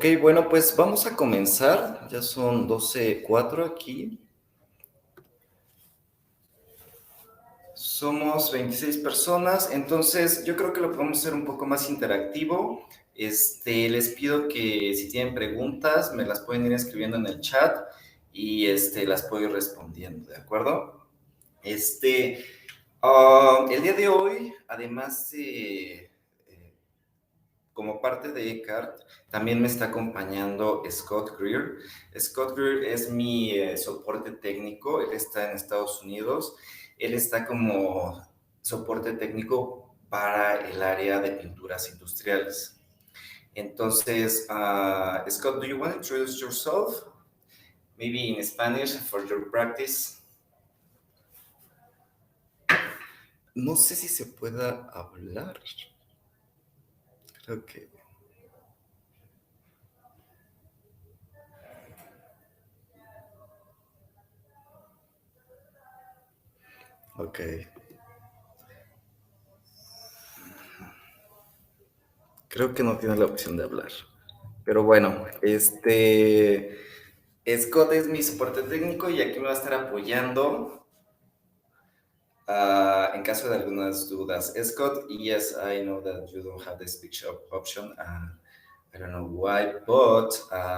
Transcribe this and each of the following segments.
Ok, bueno, pues vamos a comenzar. Ya son 12:04 aquí. Somos 26 personas, entonces yo creo que lo podemos hacer un poco más interactivo. Les pido que si tienen preguntas, me las pueden ir escribiendo en el chat y las puedo ir respondiendo, ¿de acuerdo? Este, el día de hoy, además de como parte de eCart, también me está acompañando Scott Greer. Scott Greer es mi soporte técnico, él está en Estados Unidos, él está como soporte técnico para el área de pinturas industriales. Entonces, Scott, do you want to introduce yourself? Maybe in Spanish for your practice. No sé si se pueda hablar. Creo que... Ok. Creo que no tiene la opción de hablar. Pero bueno, Scott es mi soporte técnico y aquí me va a estar apoyando en caso de algunas dudas. Scott, yes, I know that you don't have the speech option. I don't know why, but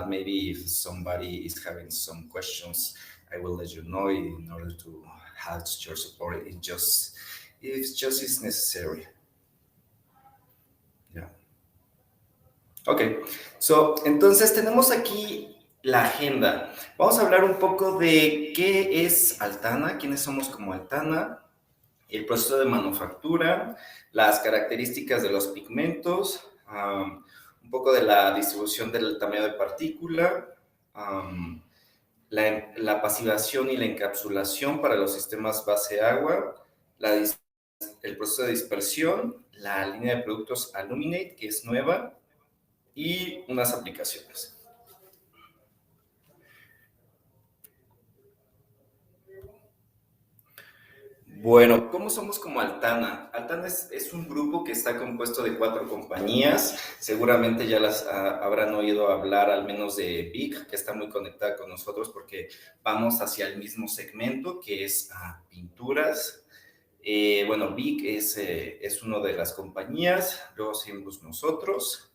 maybe if somebody is having some questions, I will let you know in order to have your support. It just is necessary. Yeah. Ok, entonces tenemos aquí la agenda. Vamos a hablar un poco de qué es Altana, quiénes somos como Altana, el proceso de manufactura, las características de los pigmentos, un poco de la distribución del tamaño de partícula, la pasivación y la encapsulación para los sistemas base-agua, el proceso de dispersión, la línea de productos Aluminate, que es nueva, y unas aplicaciones. Bueno, ¿cómo somos como Altana? Altana es un grupo que está compuesto de 4 compañías. Seguramente ya las habrán oído hablar al menos de Vic, que está muy conectada con nosotros porque vamos hacia el mismo segmento, que es pinturas. Bueno, Vic es una de las compañías. Luego seguimos nosotros,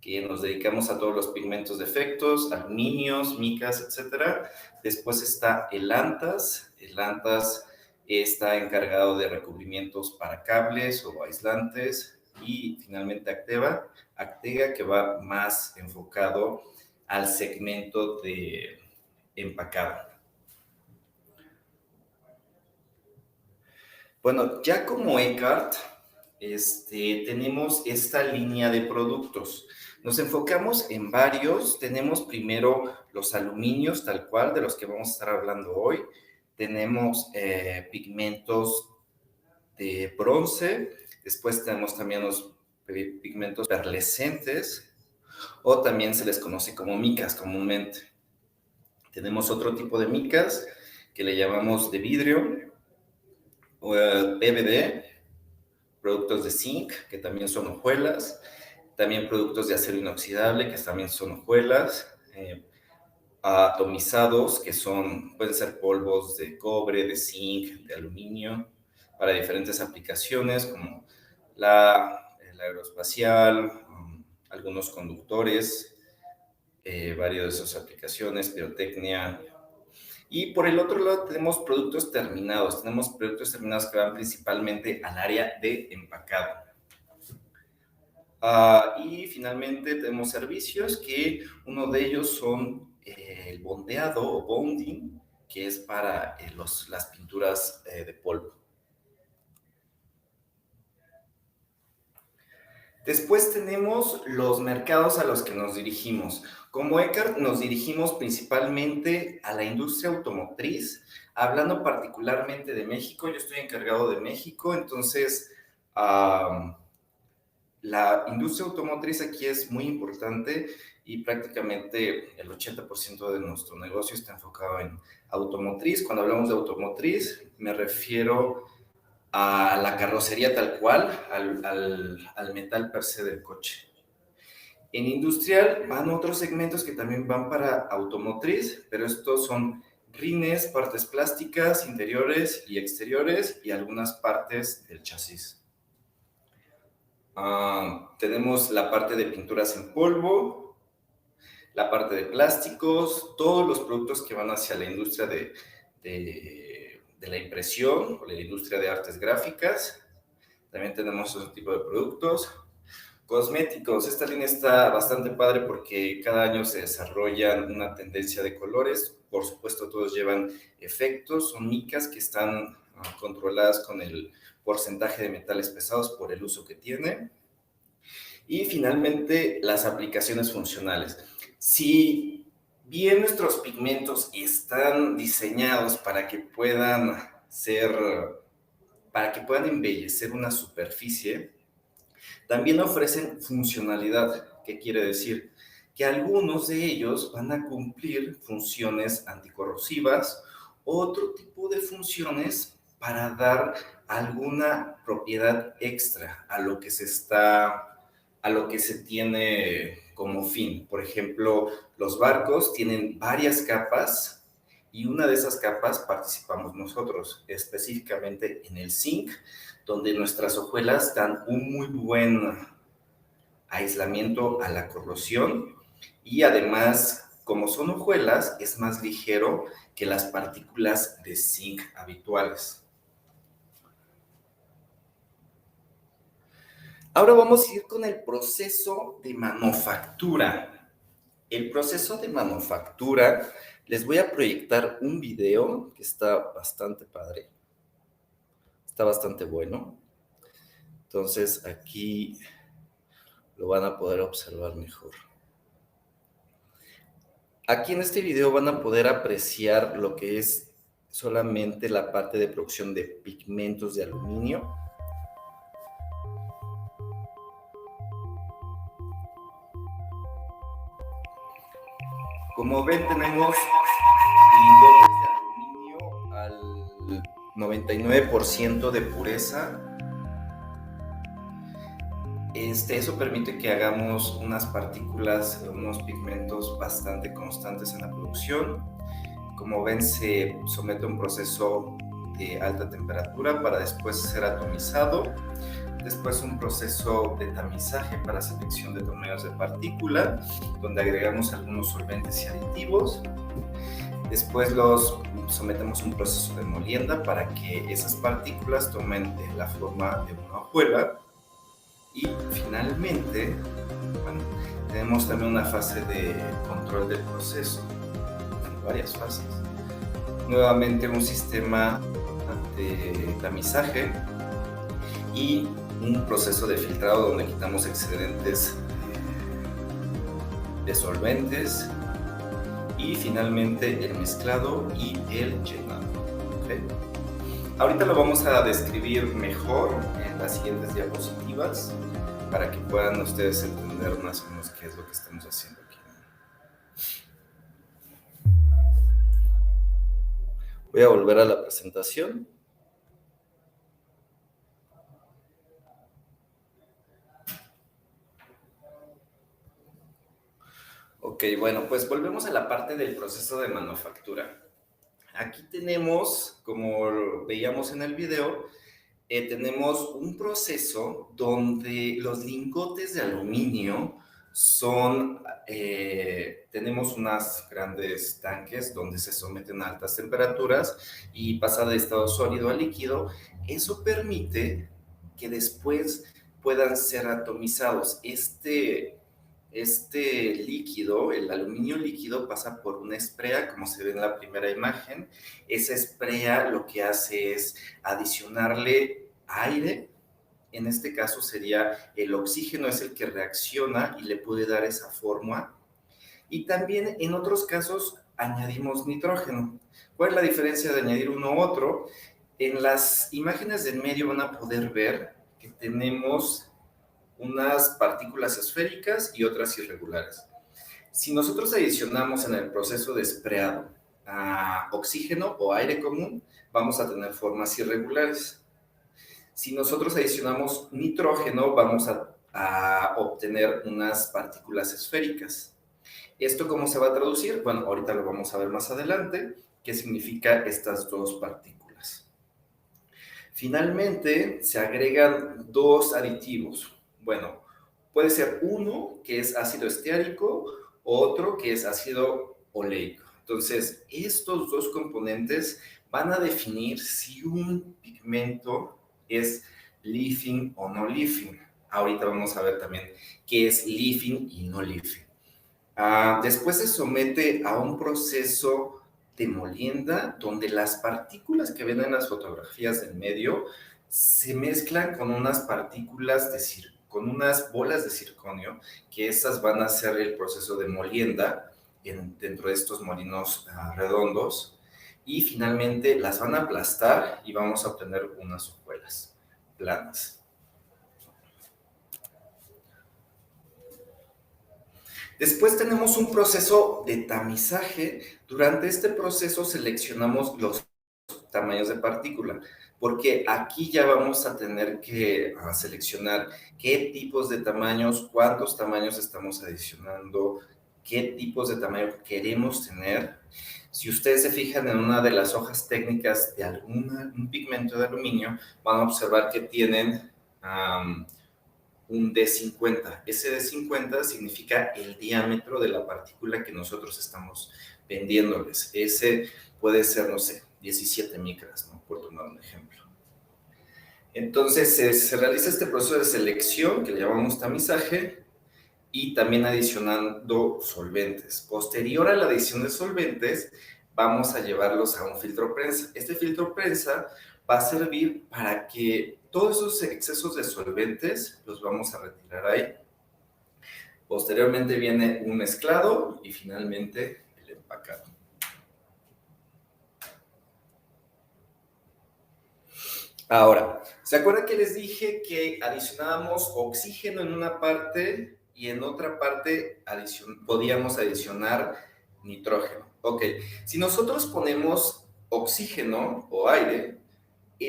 que nos dedicamos a todos los pigmentos de efectos, aluminios, micas, etcétera. Después está Elantas. Elantas está encargado de recubrimientos para cables o aislantes. Y finalmente Actega, que va más enfocado al segmento de empacado. Bueno, ya como eCart, tenemos esta línea de productos. Nos enfocamos en varios. Tenemos primero los aluminios, tal cual, de los que vamos a estar hablando hoy. Tenemos pigmentos de bronce. Después tenemos también los pigmentos perlescentes, o también se les conoce como micas comúnmente. Tenemos otro tipo de micas que le llamamos de vidrio, o PVD, productos de zinc, que también son hojuelas, también productos de acero inoxidable, que también son hojuelas, atomizados, que pueden ser polvos de cobre, de zinc, de aluminio, para diferentes aplicaciones, como el aeroespacial, algunos conductores, varios de esas aplicaciones, pirotecnia. Y por el otro lado tenemos productos terminados. Tenemos productos terminados que van principalmente al área de empacado. Y finalmente tenemos servicios, que uno de ellos son el bondeado o bonding, que es para las pinturas de polvo. Después tenemos los mercados a los que nos dirigimos. Como eCart nos dirigimos principalmente a la industria automotriz, hablando particularmente de México. Yo estoy encargado de México, entonces la industria automotriz aquí es muy importante y prácticamente el 80% de nuestro negocio está enfocado en automotriz. Cuando hablamos de automotriz, me refiero a la carrocería tal cual, al metal per se del coche. En industrial van otros segmentos que también van para automotriz, pero estos son rines, partes plásticas, interiores y exteriores y algunas partes del chasis. Tenemos la parte de pinturas en polvo, la parte de plásticos, todos los productos que van hacia la industria de la impresión o la industria de artes gráficas. También tenemos otro tipo de productos. Cosméticos, esta línea está bastante padre porque cada año se desarrolla una tendencia de colores. Por supuesto, todos llevan efectos, son micas que están controladas con el porcentaje de metales pesados por el uso que tiene. Y finalmente, las aplicaciones funcionales. Si bien nuestros pigmentos están diseñados para que puedan embellecer una superficie, también ofrecen funcionalidad. ¿Qué quiere decir? Que algunos de ellos van a cumplir funciones anticorrosivas, otro tipo de funciones para dar alguna propiedad extra a lo que se tiene como fin. Por ejemplo, los barcos tienen varias capas y una de esas capas participamos nosotros, específicamente en el zinc, donde nuestras hojuelas dan un muy buen aislamiento a la corrosión y además, como son hojuelas, es más ligero que las partículas de zinc habituales. Ahora vamos a ir con el proceso de manufactura. El proceso de manufactura, les voy a proyectar un video que está bastante padre. Está bastante bueno. Entonces, aquí lo van a poder observar mejor. Aquí en este video van a poder apreciar lo que es solamente la parte de producción de pigmentos de aluminio. Como ven, tenemos lingotes de aluminio al 99% de pureza. Eso permite que hagamos unas partículas, unos pigmentos bastante constantes en la producción. Como ven, se somete a un proceso de alta temperatura para después ser atomizado. Después un proceso de tamizaje para selección de tamaños de partícula, donde agregamos algunos solventes y aditivos. Después los sometemos a un proceso de molienda para que esas partículas tomen la forma de una hojuela. Y finalmente, bueno, tenemos también una fase de control del proceso, varias fases. Nuevamente un sistema de tamizaje y un proceso de filtrado donde quitamos excedentes de solventes y finalmente el mezclado y el llenado. ¿Okay? Ahorita lo vamos a describir mejor en las siguientes diapositivas para que puedan ustedes entender más o menos qué es lo que estamos haciendo aquí. Voy a volver a la presentación. Ok, bueno, pues volvemos a la parte del proceso de manufactura. Aquí tenemos, como veíamos en el video, tenemos un proceso donde los lingotes de aluminio tenemos unos grandes tanques donde se someten a altas temperaturas y pasa de estado sólido a líquido. Eso permite que después puedan ser atomizados. Este líquido, el aluminio líquido, pasa por una esprea, como se ve en la primera imagen. Esa esprea lo que hace es adicionarle aire. En este caso sería el oxígeno, es el que reacciona y le puede dar esa forma. Y también en otros casos añadimos nitrógeno. ¿Cuál es la diferencia de añadir uno u otro? En las imágenes del medio van a poder ver que tenemos unas partículas esféricas y otras irregulares. Si nosotros adicionamos en el proceso de espreado a oxígeno o aire común, vamos a tener formas irregulares. Si nosotros adicionamos nitrógeno, vamos a a obtener unas partículas esféricas. ¿Esto cómo se va a traducir? Bueno, ahorita lo vamos a ver más adelante, qué significa estas dos partículas. Finalmente, se agregan dos aditivos. Bueno, puede ser uno que es ácido esteárico, otro que es ácido oleico. Entonces, estos dos componentes van a definir si un pigmento es leafing o no leafing. Ahorita vamos a ver también qué es leafing y no leafing. Después se somete a un proceso de molienda donde las partículas que ven en las fotografías del medio se mezclan con unas partículas con unas bolas de circonio, que estas van a hacer el proceso de molienda dentro de estos molinos redondos, y finalmente las van a aplastar y vamos a obtener unas hojuelas planas. Después tenemos un proceso de tamizaje. Durante este proceso seleccionamos los tamaños de partícula, porque aquí ya vamos a tener que seleccionar qué tipos de tamaños, cuántos tamaños estamos adicionando, qué tipos de tamaño queremos tener. Si ustedes se fijan en una de las hojas técnicas de un pigmento de aluminio, van a observar que tienen un D50. Ese D50 significa el diámetro de la partícula que nosotros estamos vendiéndoles. Ese puede ser, no sé, 17 micras, ¿no? Por tomar un ejemplo. Entonces, se realiza este proceso de selección que le llamamos tamizaje y también adicionando solventes. Posterior a la adición de solventes, vamos a llevarlos a un filtro prensa. Este filtro prensa va a servir para que todos esos excesos de solventes los vamos a retirar ahí. Posteriormente viene un mezclado y finalmente el empacado. Ahora, ¿se acuerdan que les dije que adicionábamos oxígeno en una parte y en otra parte podíamos adicionar nitrógeno? Ok, si nosotros ponemos oxígeno o aire,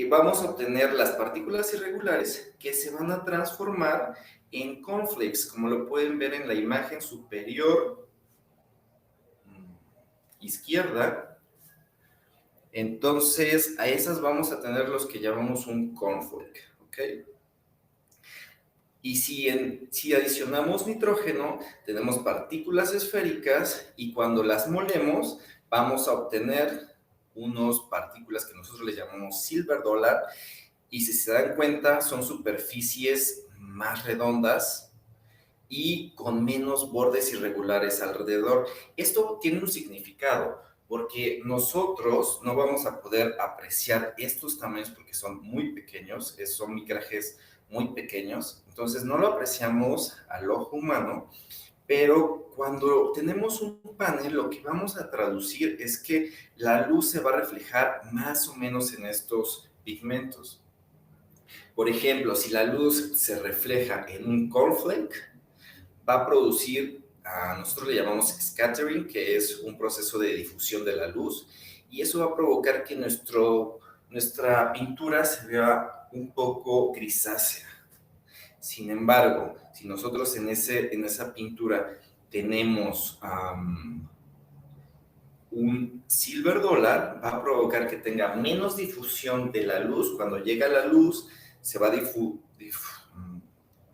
vamos a obtener las partículas irregulares que se van a transformar en cornflakes, como lo pueden ver en la imagen superior izquierda. Entonces, a esas vamos a tener los que llamamos un cornflake, ¿ok? Y si adicionamos nitrógeno, tenemos partículas esféricas y cuando las molemos, vamos a obtener unas partículas que nosotros le llamamos silver dollar, y si se dan cuenta, son superficies más redondas y con menos bordes irregulares alrededor. Esto tiene un significado, porque nosotros no vamos a poder apreciar estos tamaños porque son muy pequeños, son micrajes muy pequeños, entonces no lo apreciamos al ojo humano, pero cuando tenemos un panel, lo que vamos a traducir es que la luz se va a reflejar más o menos en estos pigmentos. Por ejemplo, si la luz se refleja en un cornflake, va a producir, nosotros le llamamos scattering, que es un proceso de difusión de la luz, y eso va a provocar que nuestra pintura se vea un poco grisácea. Sin embargo, si nosotros en esa pintura tenemos un silver dollar, va a provocar que tenga menos difusión de la luz. Cuando llega la luz,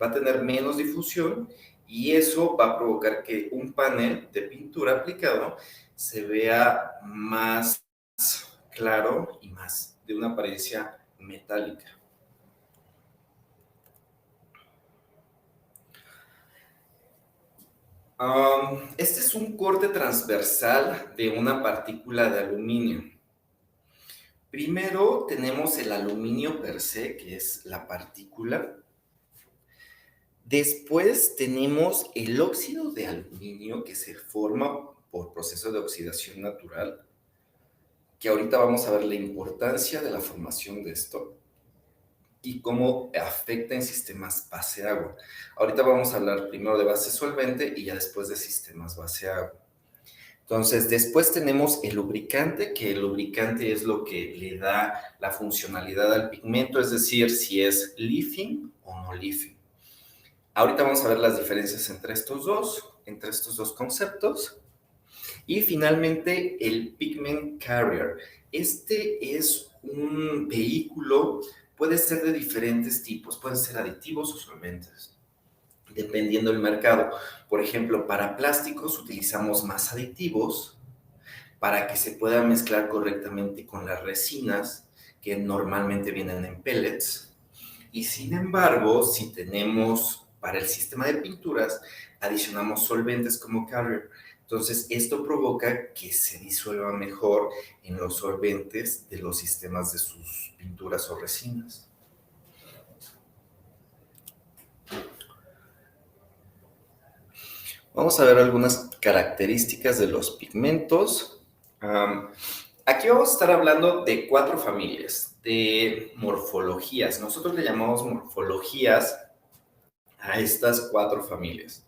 va a tener menos difusión, y eso va a provocar que un panel de pintura aplicado se vea más claro y más de una apariencia metálica. Este es un corte transversal de una partícula de aluminio. Primero tenemos el aluminio per se, que es la partícula. Después tenemos el óxido de aluminio, que se forma por proceso de oxidación natural, que ahorita vamos a ver la importancia de la formación de esto y cómo afecta en sistemas base-agua. Ahorita vamos a hablar primero de base solvente y ya después de sistemas base-agua. Entonces, después tenemos el lubricante, que el lubricante es lo que le da la funcionalidad al pigmento, es decir, si es leafing o no leafing. Ahorita vamos a ver las diferencias entre estos dos conceptos. Y finalmente, el Pigment Carrier. Este es un vehículo, puede ser de diferentes tipos, pueden ser aditivos o solventes, dependiendo del mercado. Por ejemplo, para plásticos utilizamos más aditivos para que se pueda mezclar correctamente con las resinas que normalmente vienen en pellets. Y sin embargo, si tenemos para el sistema de pinturas, adicionamos solventes como carrier. Entonces, esto provoca que se disuelva mejor en los solventes de los sistemas de sus pinturas o resinas. Vamos a ver algunas características de los pigmentos. Aquí vamos a estar hablando de 4 familias de morfologías. Nosotros le llamamos morfologías a estas 4 familias.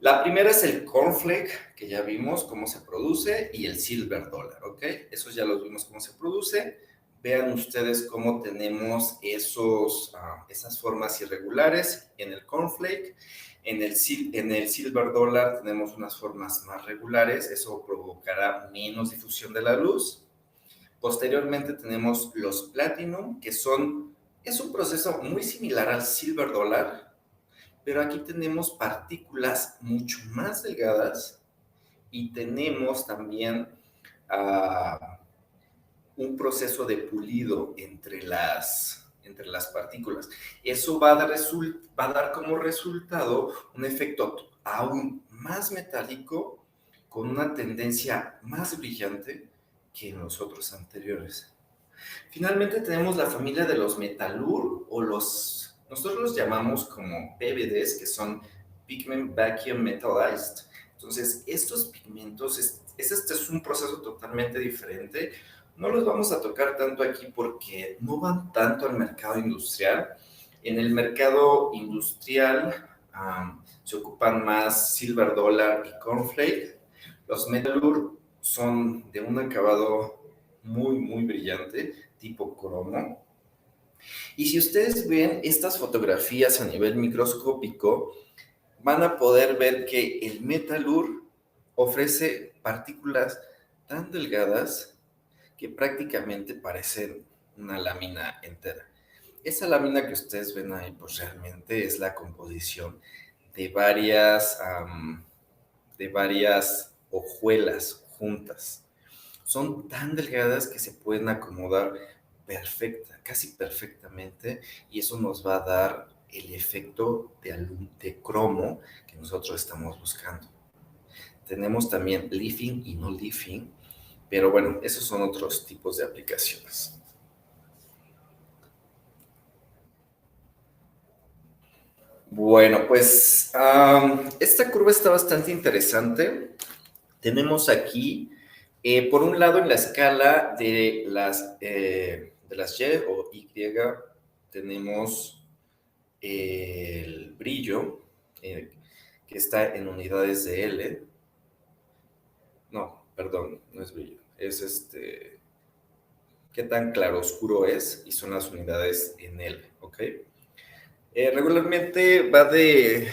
La primera es el cornflake, que ya vimos cómo se produce, y el silver dollar, ¿ok? Esos ya los vimos cómo se produce. Vean ustedes cómo tenemos esas formas irregulares en el cornflake. En el silver dollar tenemos unas formas más regulares, eso provocará menos difusión de la luz. Posteriormente tenemos los platinum, es un proceso muy similar al silver dollar, pero aquí tenemos partículas mucho más delgadas y tenemos también uh, un proceso de pulido entre las partículas. Eso va a dar como resultado un efecto aún más metálico con una tendencia más brillante que en los otros anteriores. Finalmente tenemos la familia de los metalur nosotros los llamamos como PVDs, que son Pigment Vacuum Metallized. Entonces, estos pigmentos, este es un proceso totalmente diferente. No los vamos a tocar tanto aquí porque no van tanto al mercado industrial. En el mercado industrial se ocupan más Silver Dollar y Cornflake. Los Metalur son de un acabado muy, muy brillante, tipo cromo. Y si ustedes ven estas fotografías a nivel microscópico, van a poder ver que el Metalur ofrece partículas tan delgadas que prácticamente parecen una lámina entera. Esa lámina que ustedes ven ahí, pues realmente es la composición de varias hojuelas juntas. Son tan delgadas que se pueden acomodar casi perfectamente, y eso nos va a dar el efecto de cromo que nosotros estamos buscando. Tenemos también leafing y no leafing, pero bueno, esos son otros tipos de aplicaciones. Bueno, pues esta curva está bastante interesante. Tenemos aquí, por un lado, en la escala de las Y o Y, tenemos el brillo, que está en unidades de L. No, perdón, no es brillo. Es qué tan claro oscuro es, y son las unidades en L, ¿ok? Regularmente va desde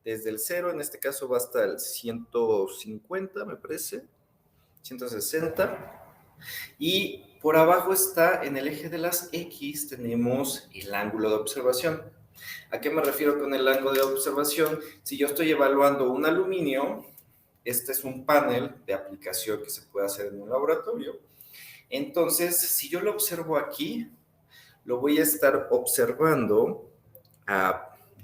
el 0, en este caso va hasta el 150, me parece, 160. Y por abajo está, en el eje de las X, tenemos el ángulo de observación. ¿A qué me refiero con el ángulo de observación? Si yo estoy evaluando un aluminio, este es un panel de aplicación que se puede hacer en un laboratorio. Entonces, si yo lo observo aquí, lo voy a estar observando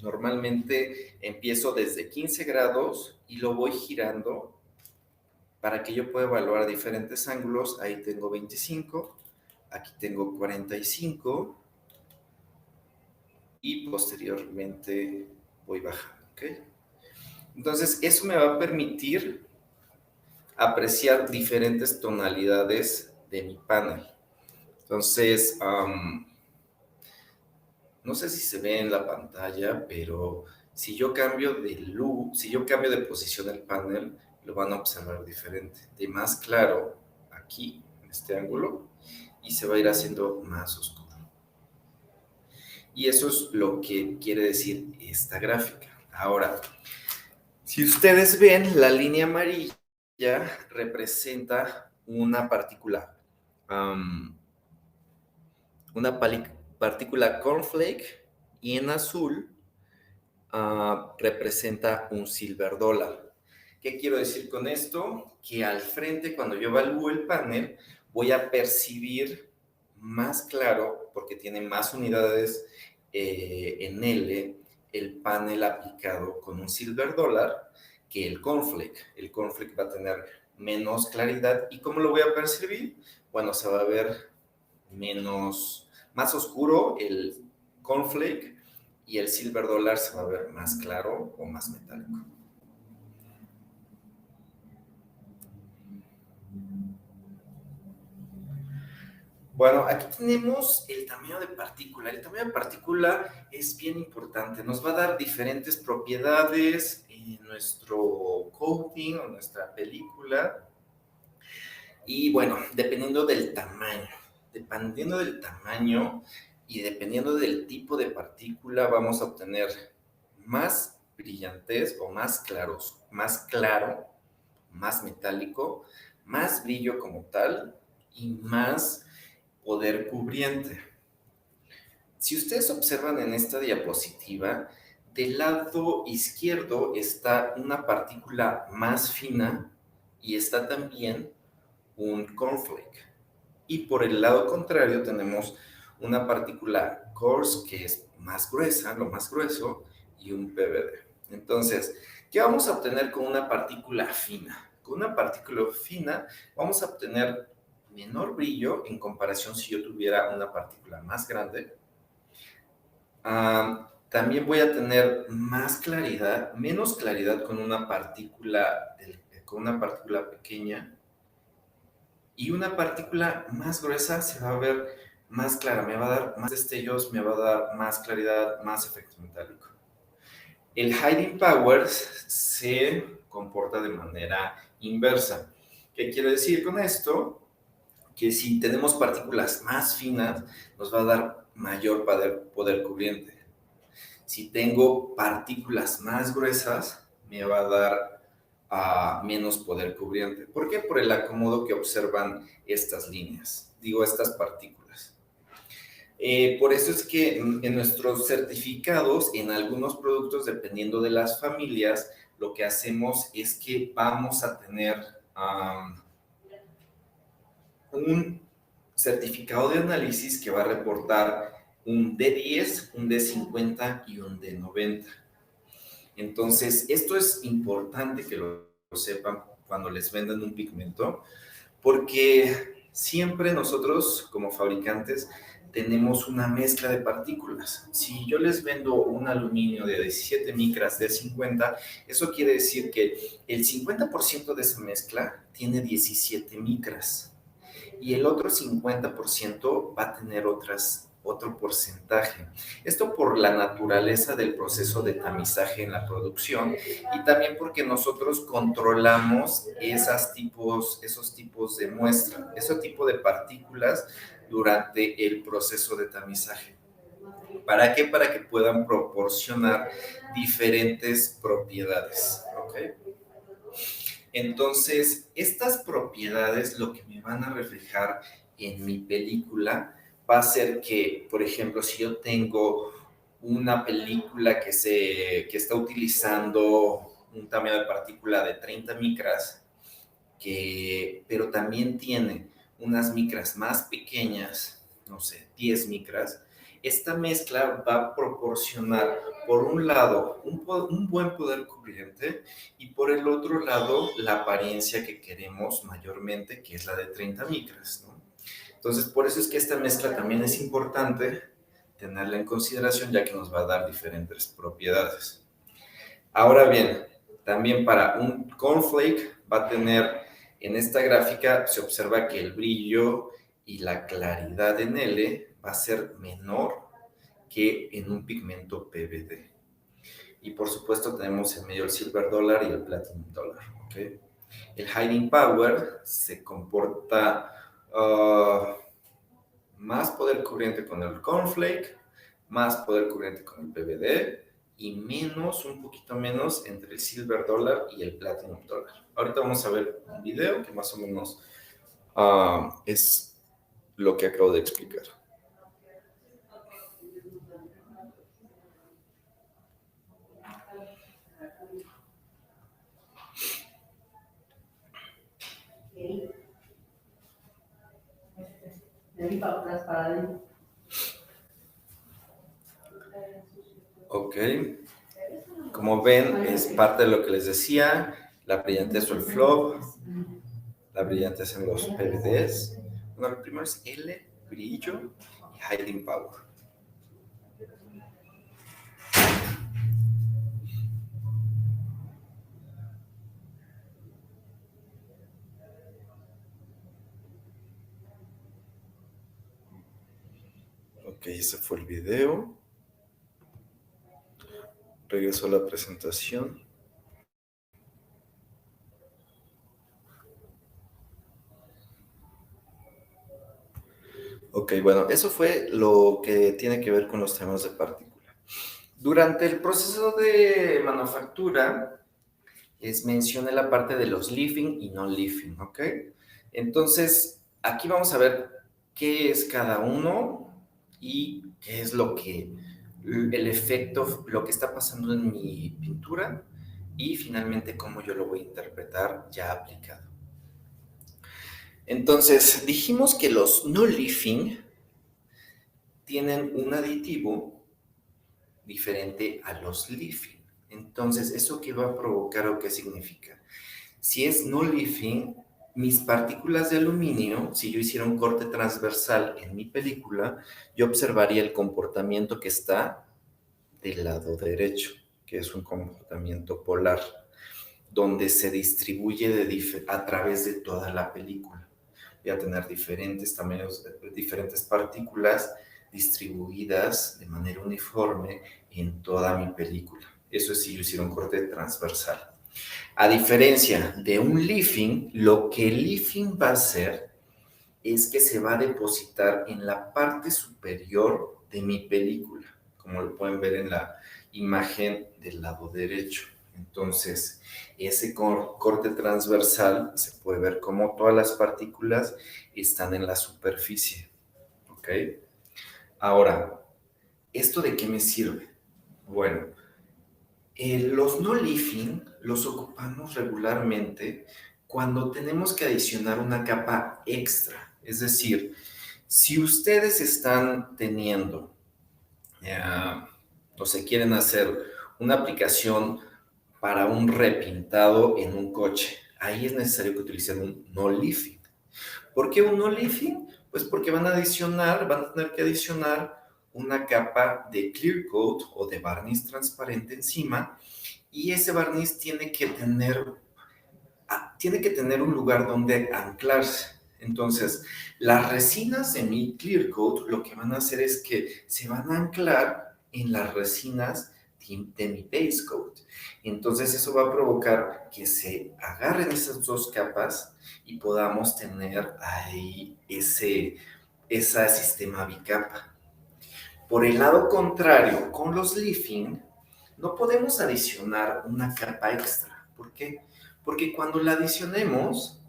normalmente empiezo desde 15 grados y lo voy girando para que yo pueda evaluar diferentes ángulos. Ahí tengo 25, aquí tengo 45 y posteriormente voy bajando, ¿ok? Entonces, eso me va a permitir apreciar diferentes tonalidades de mi panel. Entonces, no sé si se ve en la pantalla, pero si yo cambio de luz, si yo cambio de posición el panel, lo van a observar diferente. De más claro aquí, en este ángulo, y se va a ir haciendo más oscuro. Y eso es lo que quiere decir esta gráfica. Ahora, si ustedes ven, la línea amarilla representa una partícula, partícula cornflake, y en azul representa un silver dólar. ¿Qué quiero decir con esto? Que al frente, cuando yo evalúo el panel, voy a percibir más claro, porque tiene más unidades en L, el panel aplicado con un silver dólar que el cornflake. El cornflake va a tener menos claridad. ¿Y cómo lo voy a percibir? Bueno, se va a ver más oscuro el cornflake, y el silver dólar se va a ver más claro o más metálico. Bueno, aquí tenemos el tamaño de partícula. El tamaño de partícula es bien importante. Nos va a dar diferentes propiedades en nuestro coating o nuestra película. Y bueno, dependiendo del tamaño y dependiendo del tipo de partícula, vamos a obtener más brillantez o más claro, más metálico, más brillo como tal y más poder cubriente. Si ustedes observan en esta diapositiva, del lado izquierdo está una partícula más fina y está también un cornflake. Y por el lado contrario tenemos una partícula coarse, que es más gruesa, lo más grueso, y un PVD. Entonces, ¿qué vamos a obtener con una partícula fina? Con una partícula fina vamos a obtener menor brillo en comparación si yo tuviera una partícula más grande. También voy a tener menos claridad con una partícula pequeña, y una partícula más gruesa se va a ver más clara, me va a dar más destellos, me va a dar más claridad, más efecto metálico. El hiding power se comporta de manera inversa. ¿Qué quiero decir con esto? Que si tenemos partículas más finas, nos va a dar mayor poder cubriente. Si tengo partículas más gruesas, me va a dar menos poder cubriente. ¿Por qué? Por el acomodo que observan estas líneas, estas partículas. Por eso es que en nuestros certificados, en algunos productos, dependiendo de las familias, lo que hacemos es que vamos a tener un certificado de análisis que va a reportar un D10, un D50 y un D90. Entonces, esto es importante que lo sepan cuando les vendan un pigmento, porque siempre nosotros como fabricantes tenemos una mezcla de partículas. Si yo les vendo un aluminio de 17 micras de 50, eso quiere decir que el 50% de esa mezcla tiene 17 micras y el otro 50% va a tener otro porcentaje. Esto por la naturaleza del proceso de tamizaje en la producción, y también porque nosotros controlamos esos tipos de muestra, ese tipo de partículas durante el proceso de tamizaje. ¿Para qué? Para que puedan proporcionar diferentes propiedades. ¿Ok? Entonces, estas propiedades lo que me van a reflejar en mi película va a ser que, por ejemplo, si yo tengo una película que está utilizando un tamaño de partícula de 30 micras, pero también tiene unas micras más pequeñas, no sé, 10 micras, esta mezcla va a proporcionar, por un lado, un buen poder cubriente, y por el otro lado, la apariencia que queremos mayormente, que es la de 30 micras, ¿no? Entonces, por eso es que esta mezcla también es importante tenerla en consideración, ya que nos va a dar diferentes propiedades. Ahora bien, también para un cornflake va a tener, en esta gráfica se observa que el brillo y la claridad en L va a ser menor que en un pigmento PVD. Y por supuesto tenemos en medio el silver dollar y el platinum dollar. ¿Okay? El hiding power se comporta más poder cubriente con el cornflake, más poder cubriente con el PVD y menos, un poquito menos entre el Silver Dollar y el Platinum Dollar. Ahorita vamos a ver un video que más o menos es lo que acabo de explicar. Ok, como ven, es parte de lo que les decía, la brillantez o el flop, la brillantez en los PVDs. Bueno, el primero es L, brillo y hiding power. Ok, ese fue el video. Regreso a la presentación. Ok, bueno, eso fue lo que tiene que ver con los temas de partícula. Durante el proceso de manufactura, les mencioné la parte de los leafing y no leafing, ¿ok? Entonces, aquí vamos a ver qué es cada uno y qué es lo que, el efecto, lo que está pasando en mi pintura y finalmente cómo yo lo voy a interpretar ya aplicado. Entonces, dijimos que los no leafing tienen un aditivo diferente a los leafing. Entonces, ¿eso qué va a provocar o qué significa? Si es no leafing, mis partículas de aluminio, si yo hiciera un corte transversal en mi película, yo observaría el comportamiento que está del lado derecho, que es un comportamiento polar, donde se distribuye a través de toda la película. Voy a tener diferentes tamaños, diferentes partículas distribuidas de manera uniforme en toda mi película. Eso es si yo hiciera un corte transversal. A diferencia de un leafing, lo que el leafing va a hacer es que se va a depositar en la parte superior de mi película, como lo pueden ver en la imagen del lado derecho. Entonces, ese corte transversal se puede ver como todas las partículas están en la superficie. ¿Ok? Ahora, ¿esto de qué me sirve? Bueno, los no leafing los ocupamos regularmente cuando tenemos que adicionar una capa extra. Es decir, si ustedes están teniendo, o se quieren hacer una aplicación para un repintado en un coche, ahí es necesario que utilicen un no leafing. ¿Por qué un no leafing? Pues porque van a tener que adicionar una capa de clear coat o de barniz transparente encima y ese barniz tiene que tener un lugar donde anclarse. Entonces, las resinas de mi clear coat lo que van a hacer es que se van a anclar en las resinas de mi base coat. Entonces, eso va a provocar que se agarren esas dos capas y podamos tener ahí ese sistema bicapa. Por el lado contrario, con los leafing, no podemos adicionar una capa extra. ¿Por qué? Porque cuando la adicionemos,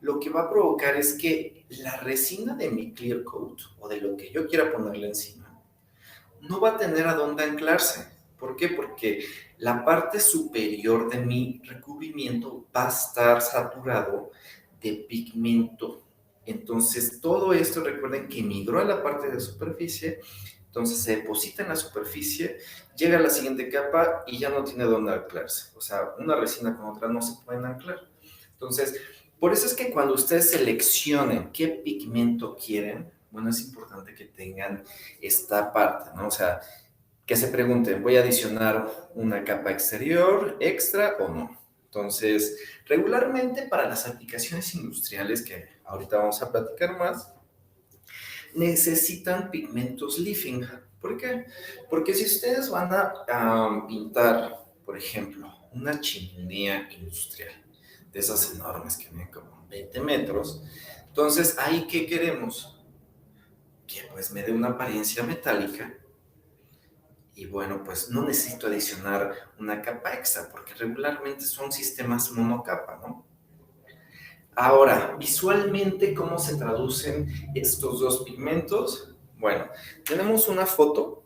lo que va a provocar es que la resina de mi clear coat o de lo que yo quiera ponerle encima no va a tener a dónde anclarse. ¿Por qué? Porque la parte superior de mi recubrimiento va a estar saturado de pigmento. Entonces, todo esto, recuerden que migró a la parte de superficie, entonces se deposita en la superficie, llega a la siguiente capa y ya no tiene dónde anclarse. O sea, una resina con otra no se pueden anclar. Entonces, por eso es que cuando ustedes seleccionen qué pigmento quieren, bueno, es importante que tengan esta parte, ¿no? O sea, que se pregunten, ¿voy a adicionar una capa exterior extra o no? Entonces, regularmente para las aplicaciones industriales, que ahorita vamos a platicar más, necesitan pigmentos leafing. ¿Por qué? Porque si ustedes van a pintar, por ejemplo, una chimenea industrial, de esas enormes que miden como 20 metros, entonces, ¿ahí qué queremos? Que pues me dé una apariencia metálica, Y bueno, pues no necesito adicionar una capa extra porque regularmente son sistemas monocapa, ¿no? Ahora, visualmente, ¿cómo se traducen estos dos pigmentos? Bueno, tenemos una foto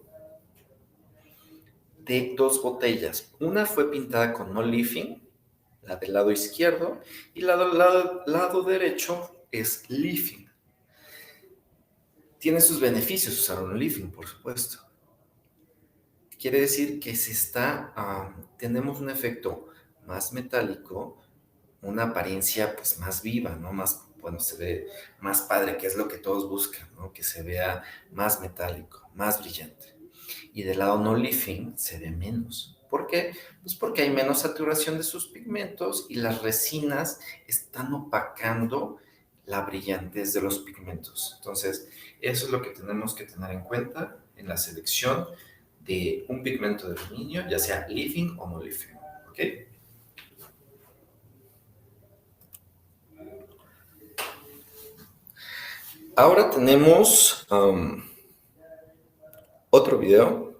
de dos botellas. Una fue pintada con no leafing, la del lado izquierdo, y la del lado derecho es leafing. Tiene sus beneficios usar un leafing, por supuesto. Quiere decir que tenemos un efecto más metálico, una apariencia pues más viva, ¿no? Más, bueno, se ve más padre, que es lo que todos buscan, ¿no? Que se vea más metálico, más brillante. Y del lado no leafing se ve menos. ¿Por qué? Pues porque hay menos saturación de sus pigmentos y las resinas están opacando la brillantez de los pigmentos. Entonces, eso es lo que tenemos que tener en cuenta en la selección de un pigmento de aluminio, ya sea leafing o no leafing. ¿Ok? Ahora tenemos otro video.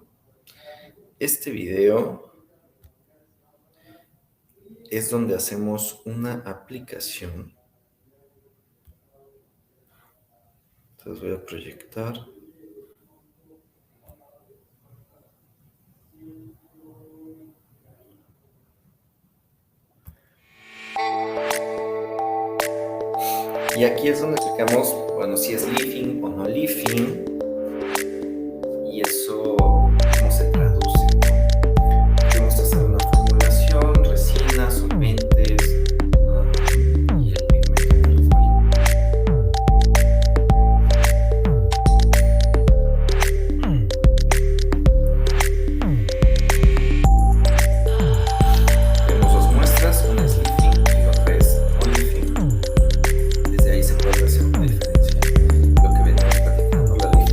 Este video es donde hacemos una aplicación. Entonces voy a proyectar. Y aquí es donde explicamos, bueno, si es leafing o no leafing. Y eso, ¿cómo se traduce? Vamos a hacer una formulación, resinas, solventes, y el pigmento tal cual. Tenemos dos muestras, una es leafing y otra es no leafing. Desde ahí se puede hacer una diferencia. Lo que venimos platicando, la leafing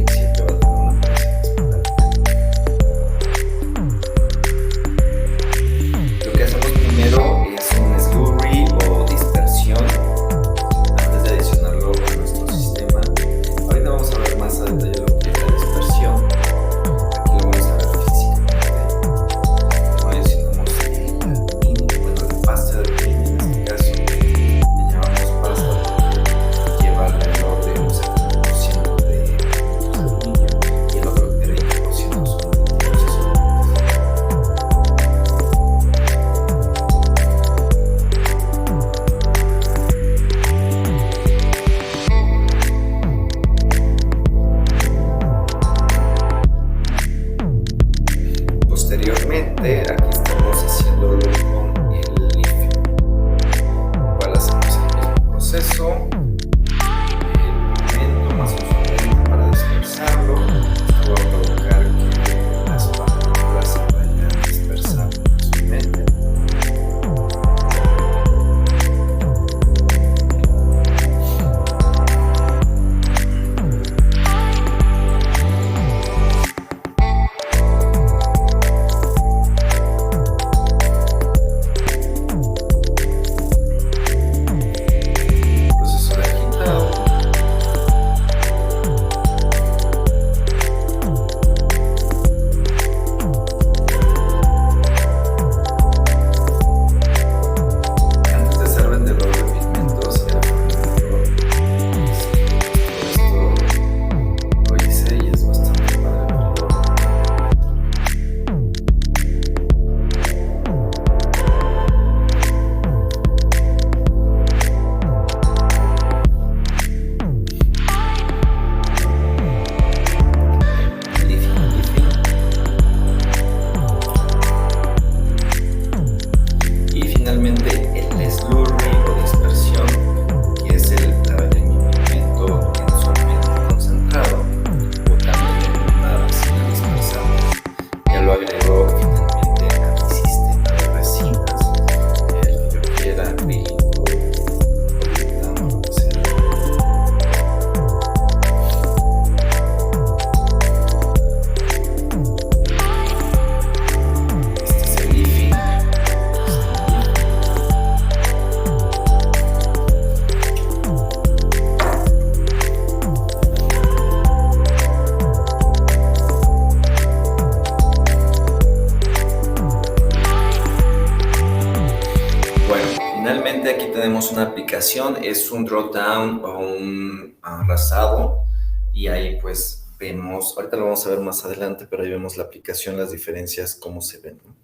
aquí tenemos una aplicación, es un drawdown o un arrasado y ahí pues vemos, ahorita lo vamos a ver más adelante, pero ahí vemos la aplicación, las diferencias, cómo se ven, ¿no?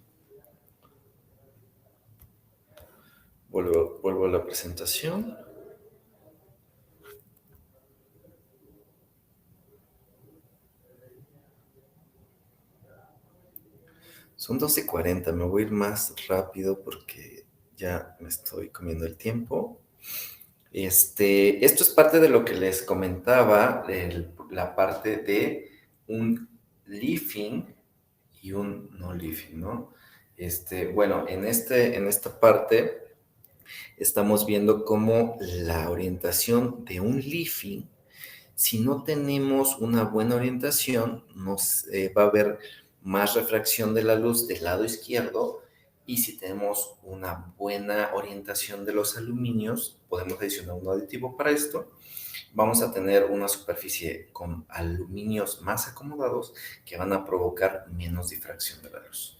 Vuelvo a la presentación. Son 12:40, me voy a ir más rápido porque ya me estoy comiendo el tiempo. Esto es parte de lo que les comentaba, la parte de un leafing y un no leafing, ¿no? Bueno, en esta parte estamos viendo cómo la orientación de un leafing, si no tenemos una buena orientación, va a haber más refracción de la luz del lado izquierdo, y si tenemos una buena orientación de los aluminios, podemos adicionar un aditivo para esto, vamos a tener una superficie con aluminios más acomodados que van a provocar menos difracción de la luz.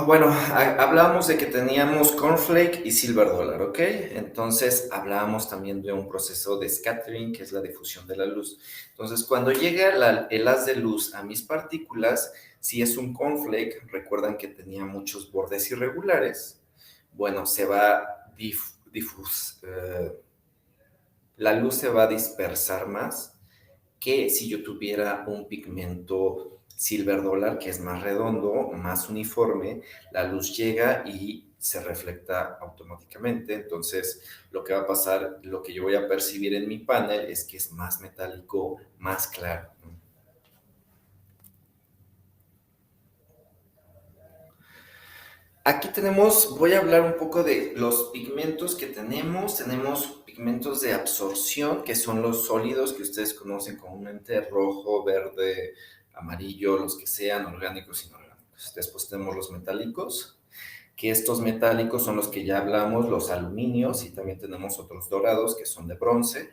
Bueno, hablábamos de que teníamos cornflake y silver dollar, ¿ok? Entonces hablábamos también de un proceso de scattering, que es la difusión de la luz. Entonces, cuando llega el haz de luz a mis partículas, si es un cornflake, recuerdan que tenía muchos bordes irregulares, bueno, se va la luz se va a dispersar más que si yo tuviera un pigmento silver dollar, que es más redondo, más uniforme, la luz llega y se refleja automáticamente. Entonces, lo que va a pasar, lo que yo voy a percibir en mi panel es que es más metálico, más claro, ¿no? Aquí voy a hablar un poco de los pigmentos que tenemos. Tenemos pigmentos de absorción, que son los sólidos que ustedes conocen comúnmente, rojo, verde, amarillo, los que sean, orgánicos y inorgánicos. Después tenemos los metálicos, que estos metálicos son los que ya hablamos, los aluminios, y también tenemos otros dorados que son de bronce.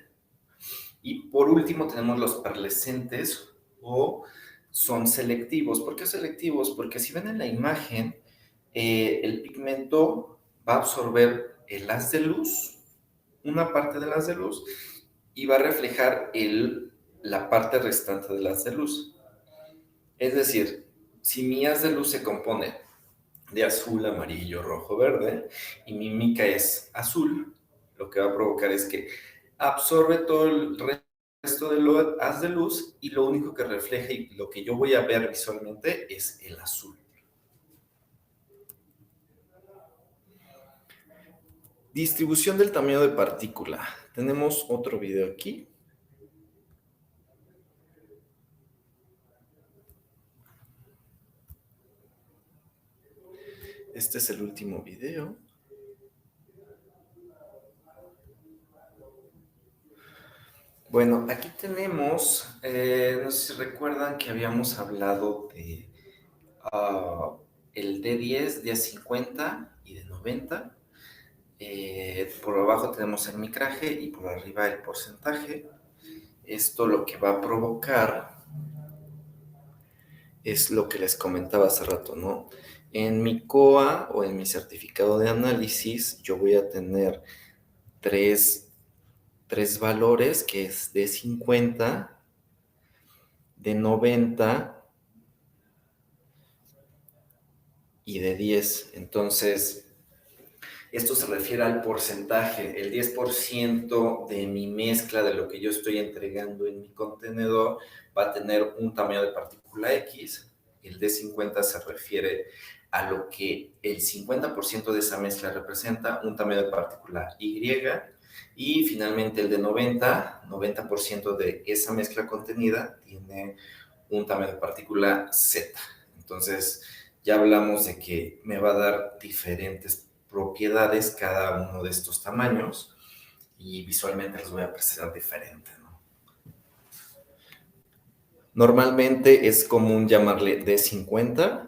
Y por último tenemos los perlescentes, o son selectivos. ¿Por qué selectivos? Porque si ven en la imagen, el pigmento va a absorber el haz de luz, una parte del haz de luz, y va a reflejar la parte restante del haz de luz. Es decir, si mi haz de luz se compone de azul, amarillo, rojo, verde, y mi mica es azul, lo que va a provocar es que absorbe todo el resto del haz de luz, y lo único que refleja y lo que yo voy a ver visualmente es el azul. Distribución del tamaño de partícula. Tenemos otro video aquí. Este es el último video. Bueno, aquí tenemos, no sé si recuerdan que habíamos hablado de el D10, D50 y D90. Por abajo tenemos el micraje y por arriba el porcentaje. Esto lo que va a provocar es lo que les comentaba hace rato, ¿no? En mi COA o en mi certificado de análisis, yo voy a tener tres valores, que es de 50, de 90 y de 10. Entonces, esto se refiere al porcentaje. El 10% de mi mezcla, de lo que yo estoy entregando en mi contenedor, va a tener un tamaño de partícula X. El de 50 se refiere a lo que el 50% de esa mezcla representa, un tamaño de partícula Y. Y finalmente el de 90% de esa mezcla contenida tiene un tamaño de partícula Z. Entonces, ya hablamos de que me va a dar diferentes propiedades cada uno de estos tamaños, y visualmente los voy a presentar diferente, ¿no? Normalmente es común llamarle D50,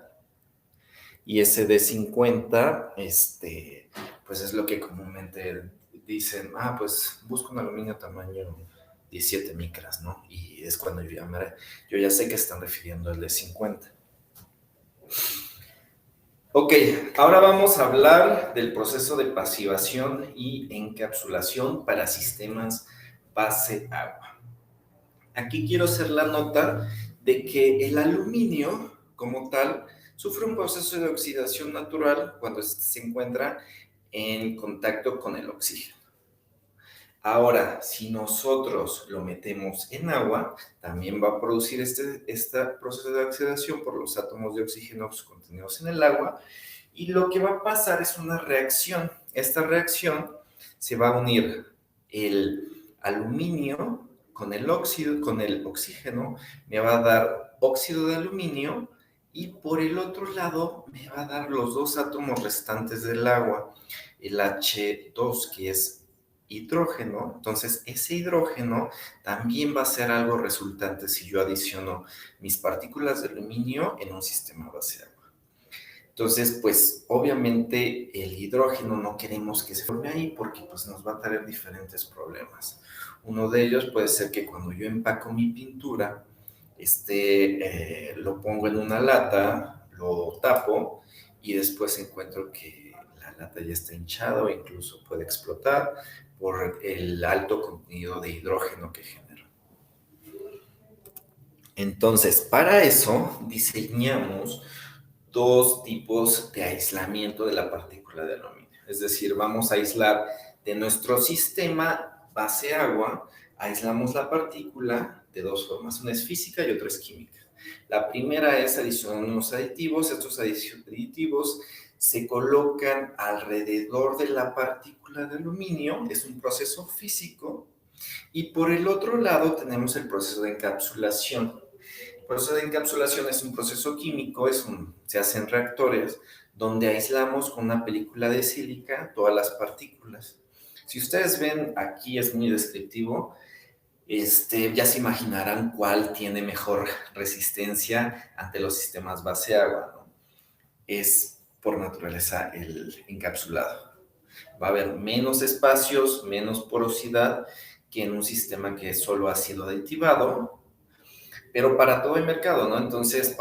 y ese D50, pues es lo que comúnmente dicen, pues busco un aluminio tamaño 17 micras, ¿no? Y es cuando yo ya sé que están refiriendo al D50. Ok, ahora vamos a hablar del proceso de pasivación y encapsulación para sistemas base agua. Aquí quiero hacer la nota de que el aluminio, como tal, sufre un proceso de oxidación natural cuando se encuentra en contacto con el oxígeno. Ahora, si nosotros lo metemos en agua, también va a producir este proceso de oxidación por los átomos de oxígeno contenidos en el agua, y lo que va a pasar es una reacción. Esta reacción se va a unir el aluminio con el óxido, con el oxígeno, me va a dar óxido de aluminio, y por el otro lado me va a dar los dos átomos restantes del agua, el H2, que es hidrógeno. Entonces ese hidrógeno también va a ser algo resultante si yo adiciono mis partículas de aluminio en un sistema base de agua. Entonces, pues obviamente el hidrógeno no queremos que se forme ahí porque pues nos va a traer diferentes problemas. Uno de ellos puede ser que cuando yo empaco mi pintura, lo pongo en una lata, lo tapo y después encuentro que la lata ya está hinchada o incluso puede explotar por el alto contenido de hidrógeno que genera. Entonces, para eso diseñamos dos tipos de aislamiento de la partícula de aluminio. Es decir, vamos a aislar de nuestro sistema base agua, aislamos la partícula de dos formas, una es física y otra es química. La primera es adicionar unos aditivos. Estos aditivos se colocan alrededor de la partícula de aluminio, es un proceso físico, y por el otro lado tenemos el proceso de encapsulación. El proceso de encapsulación es un proceso químico, se hace en reactores, donde aislamos con una película de sílica todas las partículas. Si ustedes ven, aquí es muy descriptivo, ya se imaginarán cuál tiene mejor resistencia ante los sistemas base agua, ¿no? Es por naturaleza el encapsulado. Va a haber menos espacios, menos porosidad que en un sistema que solo ha sido aditivado, pero para todo el mercado, ¿no? Entonces,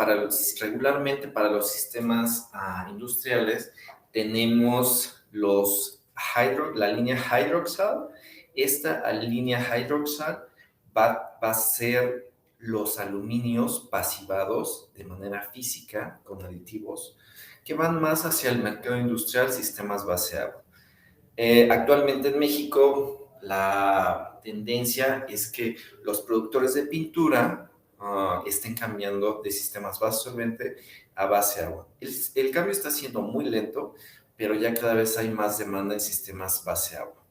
regularmente para los sistemas industriales tenemos la línea hydroxal. Esta línea hydroxal va a ser los aluminios pasivados de manera física con aditivos que van más hacia el mercado industrial, sistemas base agua. Actualmente en México la tendencia es que los productores de pintura estén cambiando de sistemas base solvente a base agua. El cambio está siendo muy lento, pero ya cada vez hay más demanda en sistemas base agua.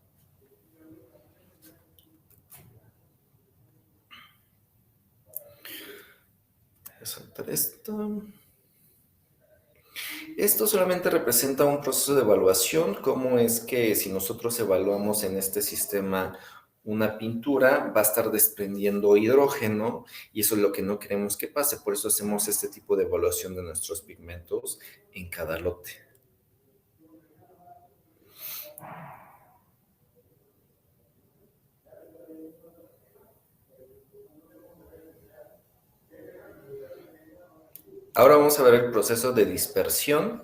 Voy a saltar esto. Esto solamente representa un proceso de evaluación, cómo es que si nosotros evaluamos en este sistema una pintura, va a estar desprendiendo hidrógeno, y eso es lo que no queremos que pase. Por eso hacemos este tipo de evaluación de nuestros pigmentos en cada lote. Ahora vamos a ver el proceso de dispersión.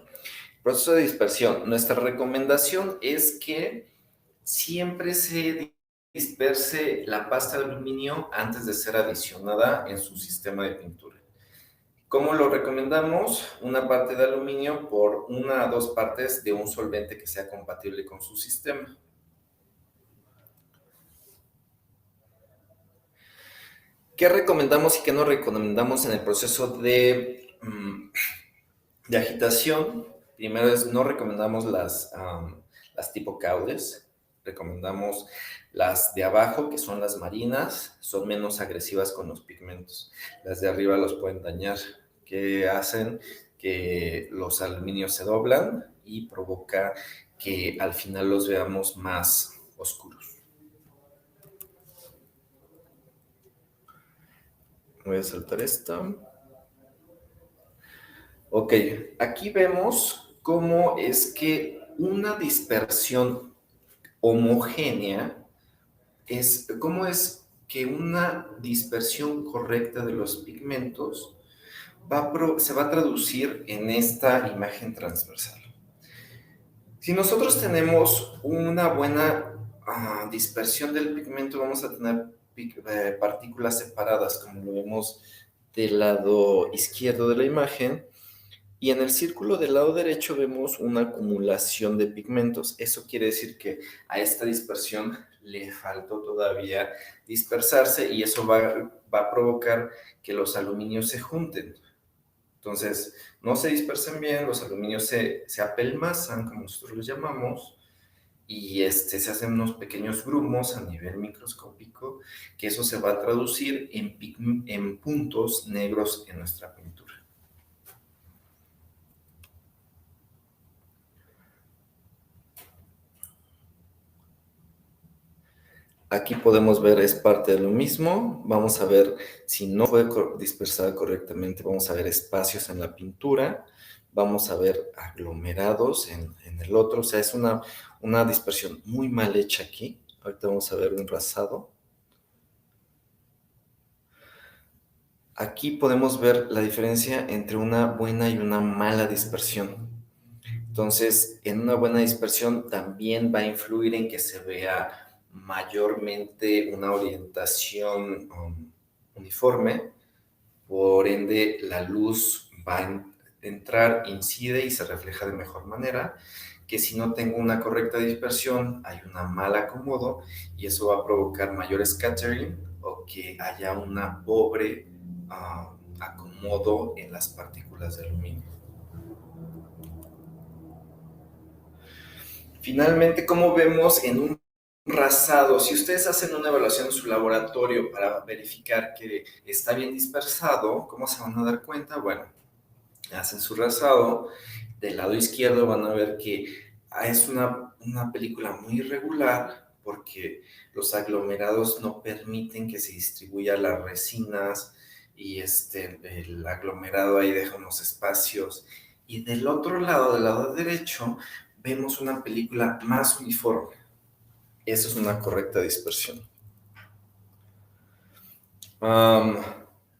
Proceso de dispersión. Nuestra recomendación es que siempre se disperse la pasta de aluminio antes de ser adicionada en su sistema de pintura. ¿Cómo lo recomendamos? Una parte de aluminio por una a dos partes de un solvente que sea compatible con su sistema. ¿Qué recomendamos y qué no recomendamos en el proceso de agitación? Primero no recomendamos las tipo caules, recomendamos las de abajo, que son las marinas, son menos agresivas con los pigmentos. Las de arriba los pueden dañar, que hacen que los aluminios se doblan y provoca que al final los veamos más oscuros. Voy a saltar esto. Ok, aquí vemos cómo es que una dispersión homogénea cómo es que una dispersión correcta de los pigmentos se va a traducir en esta imagen transversal. Si nosotros tenemos una buena dispersión del pigmento, vamos a tener partículas separadas, como lo vemos del lado izquierdo de la imagen, y en el círculo del lado derecho vemos una acumulación de pigmentos. Eso quiere decir que a esta dispersión le faltó todavía dispersarse y eso va a provocar que los aluminios se junten. Entonces, no se dispersan bien, los aluminios se apelmazan, como nosotros los llamamos, y se hacen unos pequeños grumos a nivel microscópico, que eso se va a traducir en puntos negros en nuestra pintura. Aquí podemos ver, es parte de lo mismo. Vamos a ver si no fue dispersada correctamente. Vamos a ver espacios en la pintura. Vamos a ver aglomerados en el otro. O sea, es una dispersión muy mal hecha aquí. Ahorita vamos a ver un rasado. Aquí podemos ver la diferencia entre una buena y una mala dispersión. Entonces, en una buena dispersión también va a influir en que se vea mayormente una orientación uniforme, por ende la luz va a entrar, incide y se refleja de mejor manera, que si no tengo una correcta dispersión, hay una mal acomodo y eso va a provocar mayor scattering o que haya una pobre acomodo en las partículas de aluminio. Finalmente, como vemos en un rasado, si ustedes hacen una evaluación en su laboratorio para verificar que está bien dispersado, ¿cómo se van a dar cuenta? Bueno, hacen su rasado, del lado izquierdo van a ver que es una película muy irregular porque los aglomerados no permiten que se distribuyan las resinas y el aglomerado ahí deja unos espacios. Y del otro lado, del lado derecho, vemos una película más uniforme. Eso es una correcta dispersión.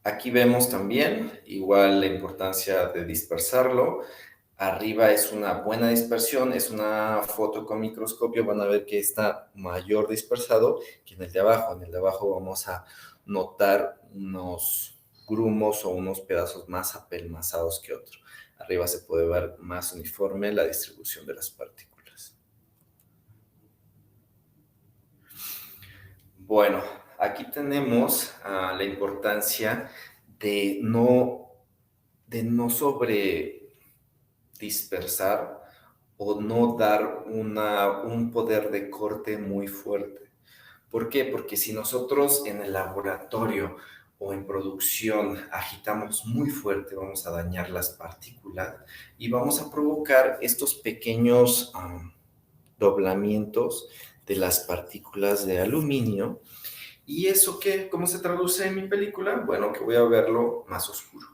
Aquí vemos también igual la importancia de dispersarlo. Arriba es una buena dispersión, es una foto con microscopio, van a ver que está mayor dispersado que en el de abajo. En el de abajo vamos a notar unos grumos o unos pedazos más apelmazados que otro. Arriba se puede ver más uniforme la distribución de las partículas. Bueno, aquí tenemos la importancia de no sobre dispersar o no dar un poder de corte muy fuerte. ¿Por qué? Porque si nosotros en el laboratorio o en producción agitamos muy fuerte, vamos a dañar las partículas y vamos a provocar estos pequeños doblamientos de las partículas de aluminio. ¿Y eso qué? ¿Cómo se traduce en mi película? Bueno, que voy a verlo más oscuro.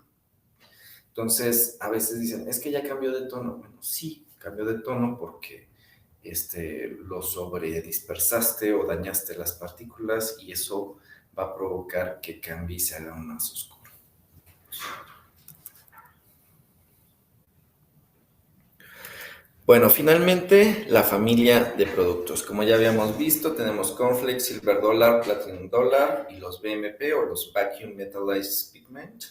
Entonces, a veces dicen, es que ya cambió de tono. Bueno, sí, cambió de tono porque lo sobredispersaste o dañaste las partículas y eso va a provocar que cambie y se haga más oscuro. Bueno, finalmente la familia de productos. Como ya habíamos visto, tenemos Cornflakes, Silver Dollar, Platinum Dollar y los BMP o los Vacuum Metallized Pigment.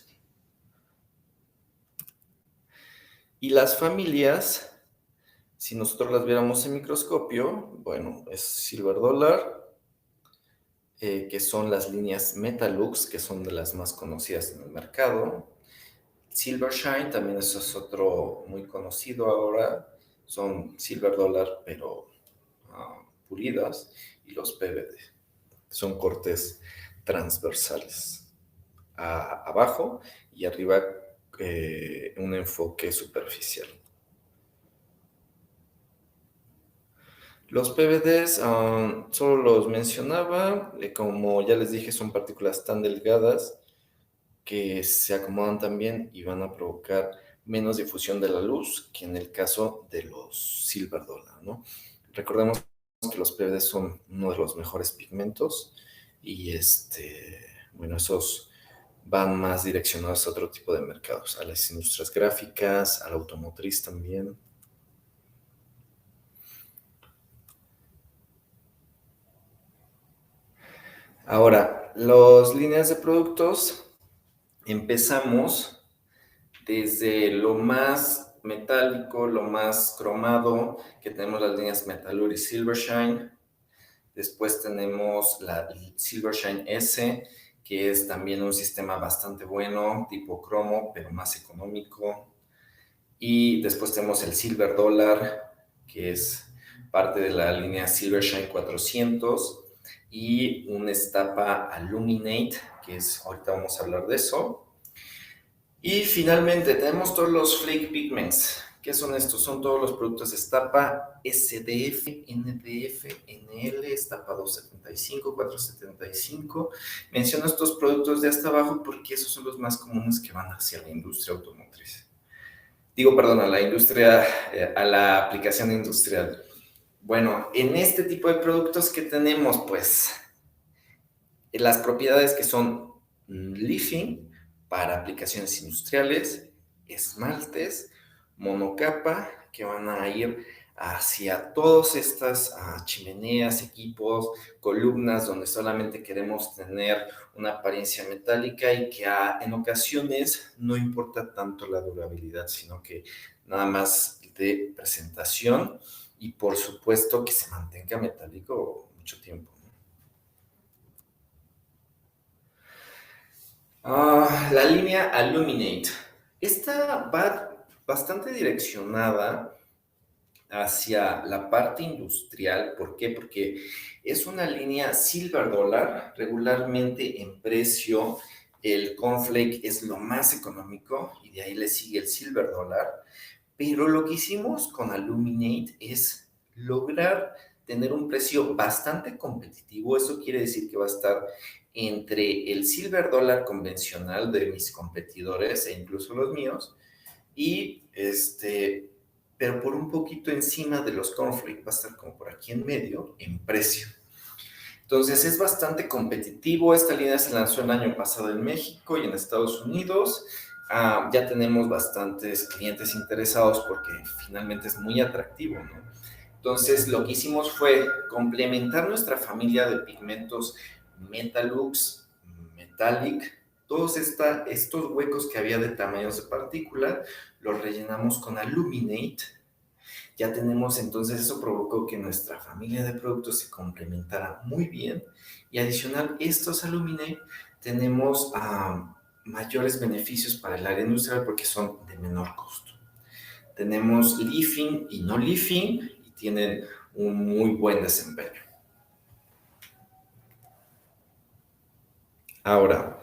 Y las familias, si nosotros las viéramos en microscopio, bueno, es Silver Dollar, que son las líneas Metalux, que son de las más conocidas en el mercado. Silver Shine también es otro muy conocido ahora, son Silver Dollar, pero pulidas, y los PVD, son cortes transversales, abajo y arriba un enfoque superficial. Los PVDs solo los mencionaba, como ya les dije, son partículas tan delgadas que se acomodan también y van a provocar menos difusión de la luz que en el caso de los Silver Dollar, ¿no? Recordemos que los PVDs son uno de los mejores pigmentos y bueno, esos van más direccionados a otro tipo de mercados, a las industrias gráficas, a la automotriz también. Ahora, las líneas de productos, empezamos desde lo más metálico, lo más cromado, que tenemos las líneas Metalur y Silvershine. Después tenemos la Silvershine S, que es también un sistema bastante bueno, tipo cromo, pero más económico. Y después tenemos el Silver Dollar, que es parte de la línea Silvershine 400, y un Estapa Aluminate, que es, ahorita vamos a hablar de eso. Y finalmente tenemos todos los flake pigments. ¿Qué son estos? Son todos los productos Estapa SDF, NDF, NL, Estapa 275, 475. Menciono estos productos de hasta abajo porque esos son los más comunes que van hacia la industria automotriz. Digo, perdón, a la industria, a la aplicación industrial. Bueno, en este tipo de productos que tenemos, pues, las propiedades que son leafing para aplicaciones industriales, esmaltes, monocapa, que van a ir hacia todas estas chimeneas, equipos, columnas, donde solamente queremos tener una apariencia metálica y que en ocasiones no importa tanto la durabilidad, sino que nada más de presentación y por supuesto que se mantenga metálico mucho tiempo. La línea Aluminate. Esta va bastante direccionada hacia la parte industrial. ¿Por qué? Porque es una línea Silver Dollar. Regularmente en precio el Cornflake es lo más económico y de ahí le sigue el Silver Dollar. Pero lo que hicimos con Aluminate es lograr tener un precio bastante competitivo. Eso quiere decir que va a estar entre el Silver Dollar convencional de mis competidores e incluso los míos y pero por un poquito encima de los Cornflakes, va a estar como por aquí en medio en precio. Entonces es bastante competitivo. Esta línea se lanzó el año pasado en México y en Estados Unidos. Ya tenemos bastantes clientes interesados porque finalmente es muy atractivo, ¿no? Entonces lo que hicimos fue complementar nuestra familia de pigmentos Metalux, Metallic, todos estos huecos que había de tamaños de partícula, los rellenamos con Aluminate. Ya tenemos entonces, eso provocó que nuestra familia de productos se complementara muy bien y adicional estos Aluminate tenemos mayores beneficios para el área industrial porque son de menor costo. Tenemos leafing y no leafing y tienen un muy buen desempeño. Ahora,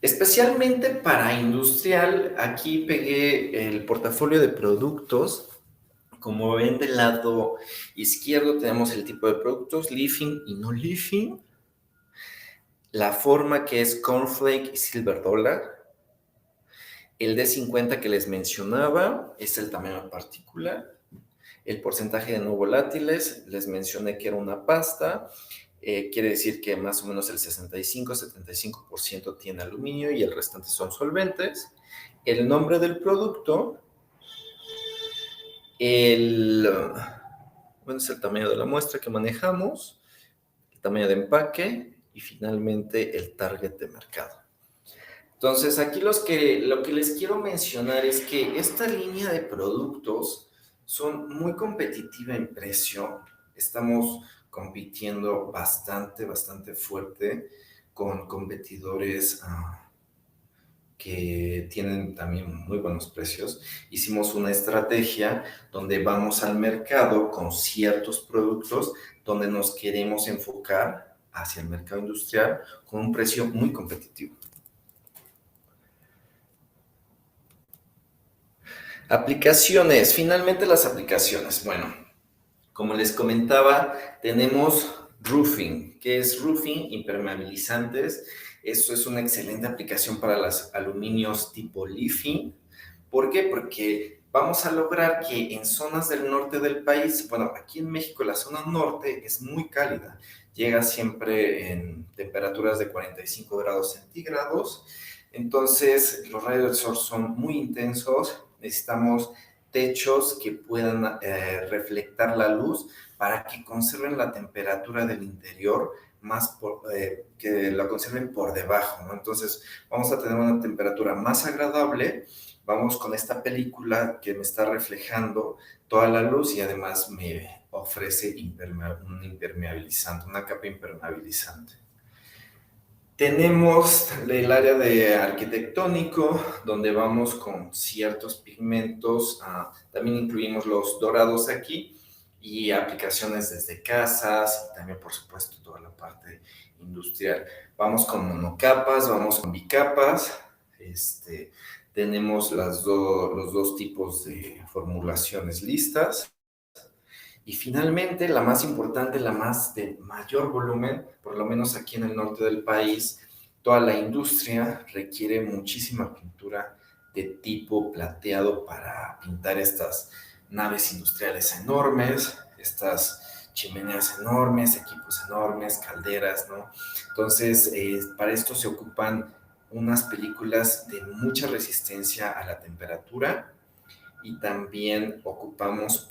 especialmente para industrial, aquí pegué el portafolio de productos. Como ven del lado izquierdo tenemos el tipo de productos, leafing y no leafing, la forma que es Cornflake y Silver Dollar, el D50 que les mencionaba es el tamaño de partícula, el porcentaje de no volátiles, les mencioné que era una pasta, quiere decir que más o menos el 65-75% tiene aluminio y el restante son solventes, el nombre del producto, bueno, es el tamaño de la muestra que manejamos, el tamaño de empaque y finalmente el target de mercado. Entonces, aquí lo que les quiero mencionar es que esta línea de productos son muy competitiva en precio. Estamos compitiendo bastante fuerte con competidores que tienen también muy buenos precios. Hicimos una estrategia donde vamos al mercado con ciertos productos donde nos queremos enfocar hacia el mercado industrial con un precio muy competitivo. Aplicaciones, finalmente las aplicaciones. Bueno, como les comentaba, tenemos roofing. ¿Qué es roofing? Impermeabilizantes. Eso es una excelente aplicación para los aluminios tipo leafing. ¿Por qué? Porque vamos a lograr que en zonas del norte del país, bueno, aquí en México la zona norte es muy cálida. Llega siempre en temperaturas de 45 grados centígrados. Entonces, los rayos del sol son muy intensos, necesitamos techos que puedan reflectar la luz para que conserven la temperatura del interior que la conserven por debajo, ¿no? Entonces, vamos a tener una temperatura más agradable. Vamos con esta película que me está reflejando toda la luz y además me ofrece un impermeabilizante, una capa impermeabilizante. Tenemos el área de arquitectónico, donde vamos con ciertos pigmentos. También incluimos los dorados aquí y aplicaciones desde casas y también, por supuesto, toda la parte industrial. Vamos con monocapas, vamos con bicapas. Tenemos los dos tipos de formulaciones listas. Y finalmente, la más importante, la más de mayor volumen, por lo menos aquí en el norte del país, toda la industria requiere muchísima pintura de tipo plateado para pintar estas naves industriales enormes, estas chimeneas enormes, equipos enormes, calderas, ¿no? Entonces, para esto se ocupan unas películas de mucha resistencia a la temperatura y también ocupamos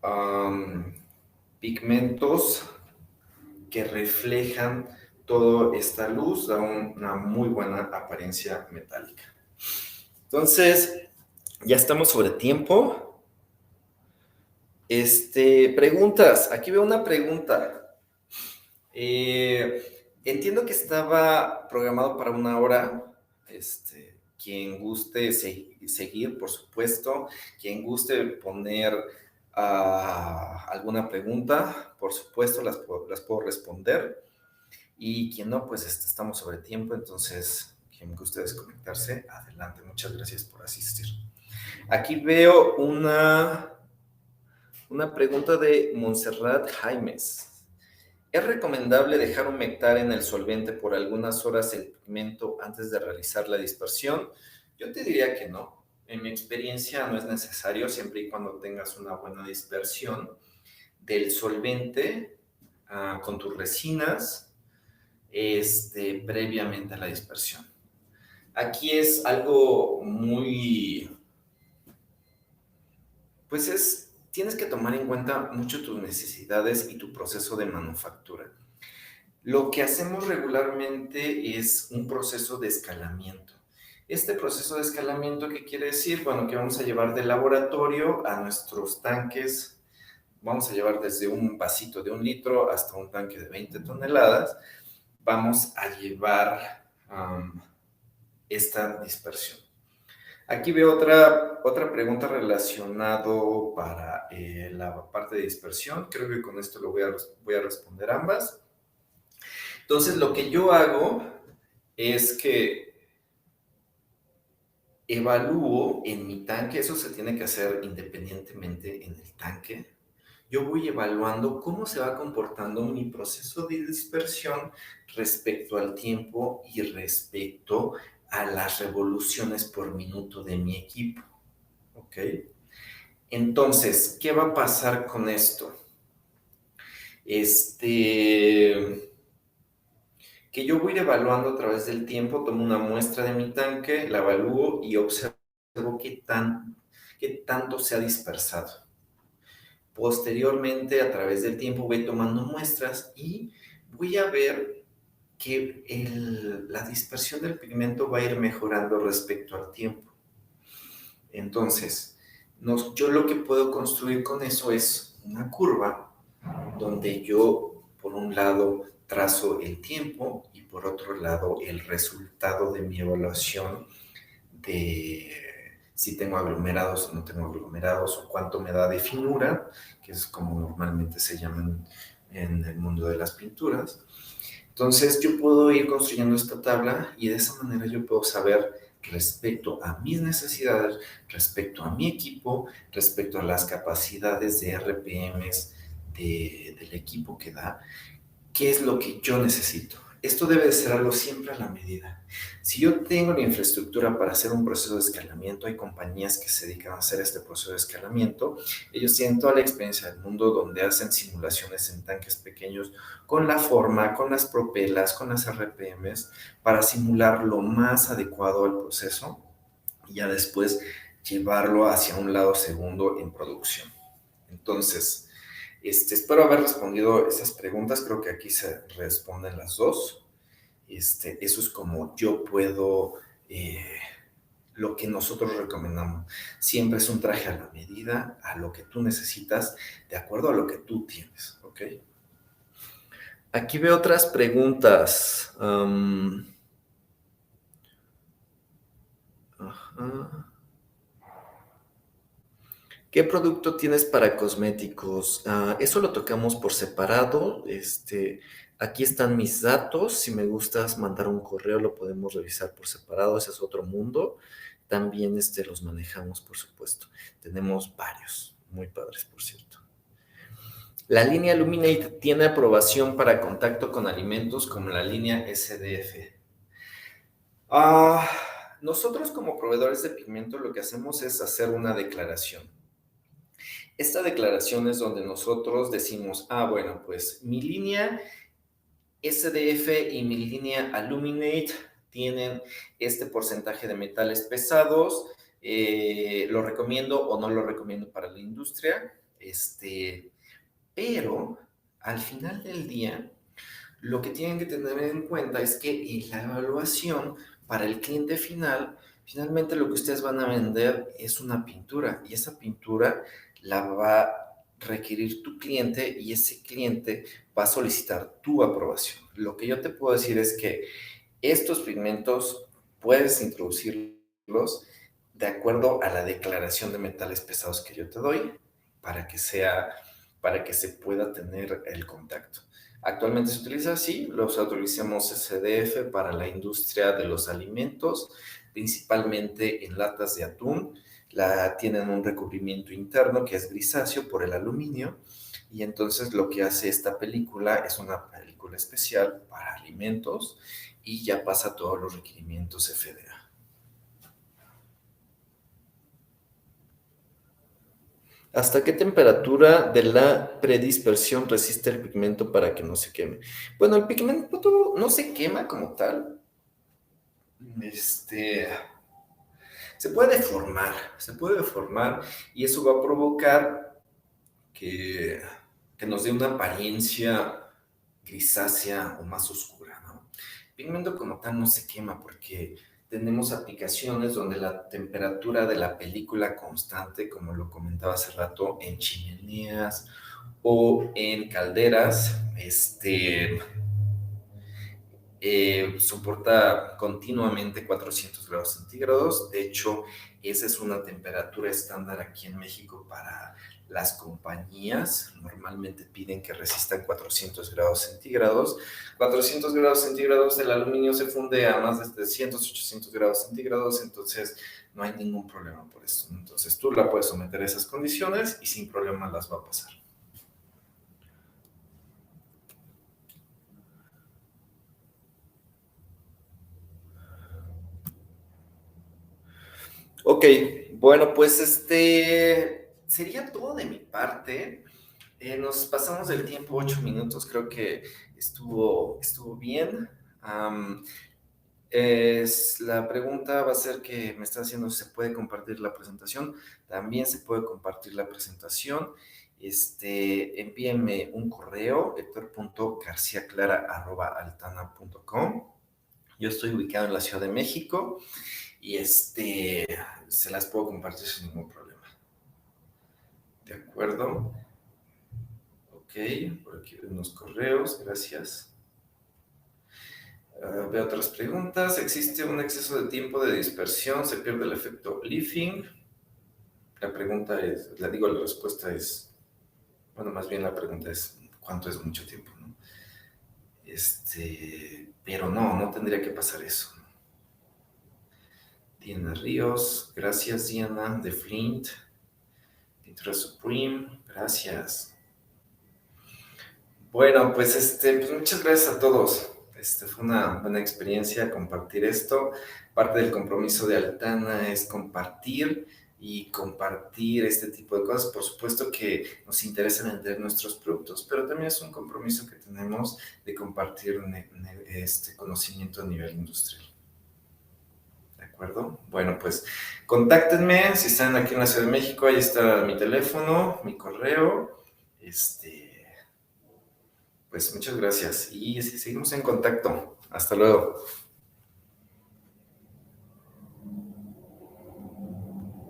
um, pigmentos que reflejan toda esta luz, da una muy buena apariencia metálica. Entonces, ya estamos sobre tiempo. Preguntas. Aquí veo una pregunta. Entiendo que estaba programado para 1 hora. Quien guste seguir, por supuesto. Quien guste poner alguna pregunta, por supuesto, las puedo responder. Y quien no, pues estamos sobre tiempo, entonces quien guste desconectarse, adelante. Muchas gracias por asistir. Aquí veo una pregunta de Montserrat Jaimes. ¿Es recomendable dejar humectar en el solvente por algunas horas el pigmento antes de realizar la dispersión? Yo te diría que no. En mi experiencia no es necesario, siempre y cuando tengas una buena dispersión del solvente con tus resinas previamente a la dispersión. Aquí es algo muy, tienes que tomar en cuenta mucho tus necesidades y tu proceso de manufactura. Lo que hacemos regularmente es un proceso de escalamiento. Este proceso de escalamiento, ¿qué quiere decir? Bueno, que vamos a llevar del laboratorio a nuestros tanques. Vamos a llevar desde un vasito de 1 litro hasta un tanque de 20 toneladas. Vamos a llevar esta dispersión. Aquí veo otra pregunta relacionado para la parte de dispersión. Creo que con esto voy a responder ambas. Entonces, lo que yo hago es que evalúo en mi tanque, eso se tiene que hacer independientemente en el tanque. Yo voy evaluando cómo se va comportando mi proceso de dispersión respecto al tiempo y respecto a las revoluciones por minuto de mi equipo. ¿Ok? Entonces, ¿qué va a pasar con esto? Que yo voy a ir evaluando a través del tiempo, tomo una muestra de mi tanque, la evalúo y observo qué tanto se ha dispersado. Posteriormente, a través del tiempo, voy tomando muestras y voy a ver que la dispersión del pigmento va a ir mejorando respecto al tiempo. Entonces, yo lo que puedo construir con eso es una curva donde yo, por un lado, trazo el tiempo y por otro lado, el resultado de mi evaluación de si tengo aglomerados o no tengo aglomerados o cuánto me da de finura, que es como normalmente se llaman en el mundo de las pinturas. Entonces yo puedo ir construyendo esta tabla y de esa manera yo puedo saber respecto a mis necesidades, respecto a mi equipo, respecto a las capacidades de RPMs del equipo que da, qué es lo que yo necesito. esto debe de ser algo siempre a la medida. Si yo tengo la infraestructura para hacer un proceso de escalamiento, hay compañías que se dedican a hacer este proceso de escalamiento. Ellos tienen toda la experiencia del mundo donde hacen simulaciones en tanques pequeños con la forma, con las propelas, con las RPMs, para simular lo más adecuado al proceso y ya después llevarlo hacia un lado segundo en producción. Entonces, espero haber respondido esas preguntas. Creo que aquí se responden las dos. Eso es como yo puedo, lo que nosotros recomendamos. Siempre es un traje a la medida, a lo que tú necesitas, de acuerdo a lo que tú tienes, ¿ok? Aquí veo otras preguntas. Ajá. ¿Qué producto tienes para cosméticos? Eso lo tocamos por separado. Aquí están mis datos. Si me gustas mandar un correo, lo podemos revisar por separado. Ese es otro mundo. También los manejamos, por supuesto. Tenemos varios, muy padres, por cierto. La línea Luminate tiene aprobación para contacto con alimentos como la línea SDF. Nosotros como proveedores de pigmento lo que hacemos es hacer una declaración. Esta declaración es donde nosotros decimos, bueno, pues mi línea SDF y mi línea Aluminate tienen este porcentaje de metales pesados, lo recomiendo o no lo recomiendo para la industria, pero al final del día, lo que tienen que tener en cuenta es que en la evaluación para el cliente final, finalmente lo que ustedes van a vender es una pintura y esa pintura la va a requerir tu cliente y ese cliente va a solicitar tu aprobación. Lo que yo te puedo decir es que estos pigmentos puedes introducirlos de acuerdo a la declaración de metales pesados que yo te doy para que se pueda tener el contacto. Actualmente se utiliza así, los utilizamos SDF para la industria de los alimentos, principalmente en latas de atún. Tienen un recubrimiento interno que es grisáceo por el aluminio y entonces lo que hace esta película es una película especial para alimentos y ya pasa todos los requerimientos FDA. ¿Hasta qué temperatura de la predispersión resiste el pigmento para que no se queme? Bueno, el pigmento no se quema como tal. Se puede deformar y eso va a provocar que, que nos dé una apariencia grisácea o más oscura, ¿no? El pigmento como tal no se quema porque tenemos aplicaciones donde la temperatura de la película constante, como lo comentaba hace rato, en chimeneas o en calderas, soporta continuamente 400 grados centígrados. De hecho, esa es una temperatura estándar aquí en México para las compañías. Normalmente piden que resistan 400 grados centígrados. 400 grados centígrados, el aluminio se funde a más de 300, 800 grados centígrados, entonces no hay ningún problema por esto. Entonces tú la puedes someter a esas condiciones y sin problema las va a pasar. Ok, bueno, pues sería todo de mi parte. Nos pasamos del tiempo 8 minutos, creo que estuvo bien. La pregunta va a ser que me está haciendo, ¿se puede compartir la presentación? También se puede compartir la presentación. Envíenme un correo, hector.garciaclara@altana.com. Yo estoy ubicado en la Ciudad de México y se las puedo compartir sin ningún problema. ¿De acuerdo? Ok, por aquí veo unos correos, gracias. Veo otras preguntas. ¿Existe un exceso de tiempo de dispersión? ¿Se pierde el efecto leafing? La respuesta es, bueno, más bien la pregunta es, ¿cuánto es mucho tiempo? ¿No? Pero no tendría que pasar eso. Diana Ríos, gracias Diana, de Flint. Pintura Supreme, gracias. Bueno, pues, pues muchas gracias a todos. Fue una buena experiencia compartir esto. Parte del compromiso de Altana es compartir y compartir este tipo de cosas. Por supuesto que nos interesa vender nuestros productos, pero también es un compromiso que tenemos de compartir este conocimiento a nivel industrial. ¿De acuerdo? Bueno, pues contáctenme si están aquí en la Ciudad de México. Ahí está mi teléfono, mi correo. Pues muchas gracias y seguimos en contacto. Hasta luego.